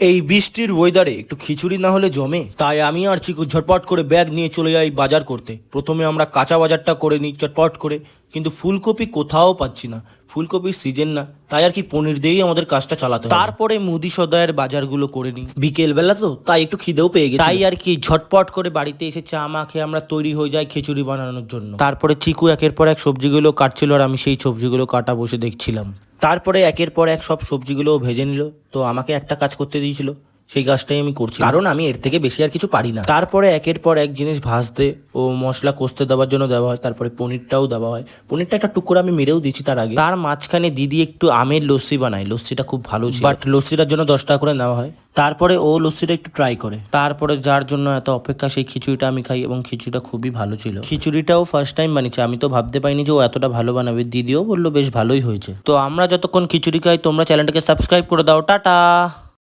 এই বৃষ্টির ওয়েদারে একটু খিচুড়ি না হলে জমে, তাই আমি আর চিকু ঝটপট করে ব্যাগ নিয়ে চলে যাই বাজার করতে। প্রথমে আমরা কাঁচা বাজারটা করে নিই চটপট করে, কিন্তু ফুলকপি কোথাও পাচ্ছি না। ফুলকপির সিজন না, তাই আর কি পনির দিয়েই আমাদের কাজটা চালাতে হয়। তারপরে মুদি সদায়ের বাজারগুলো করে নিই, বিকেল বেলা তো তাই একটু খিদেও পেয়ে গেছে, তাই আর কি ঝটপট করে বাড়িতে এসে চা মা খেয়ে আমরা তৈরি হয়ে যাই খিচুড়ি বানানোর জন্য। তারপরে চিকু একের পর এক সবজিগুলো কাটছিল আর আমি সেই সবজিগুলো কাটা বসে দেখছিলাম। তারপরে একের পর এক সব সবজিগুলো ভেজে নিল, তো আমাকে একটা কাজ করতে দিয়েছিল, সেই কাজটাই আমি করছি, কারণ আমি এর থেকে বেশি আর কিছু পারি না। তারপরে একের পর এক জিনিস ভাজতে ও মশলা কষতে দেওয়ার জন্য দেওয়া হয়, তারপরে পনিরটাও দেওয়া হয়। পনিরটা একটা টুকরো আমি মেরেও দিচ্ছি তার আগে। তার মাঝখানে দিদি একটু আমের লস্যি বানায়, লস্যিটা খুব ভালো ছিল, বাট লস্যিটার জন্য 10 টাকা করে নেওয়া হয়। তারপরে ও লস্যিটা একটু ট্রাই করে, তারপরে যার জন্য এত অপেক্ষা সেই খিচুড়িটা আমি খাই, এবং খিচুড়িটা খুবই ভালো ছিল। খিচুড়িটাও ফার্স্ট টাইম বানিয়েছে, আমি তো ভাবতে পারিনি যে ও এতটা ভালো বানাবে। দিদিও বললো বেশ ভালোই হয়েছে। তো আমরা যতক্ষণ খিচুড়ি খাই তোমরা চ্যানেলটাকে সাবস্ক্রাইব করে দাও। টাটা।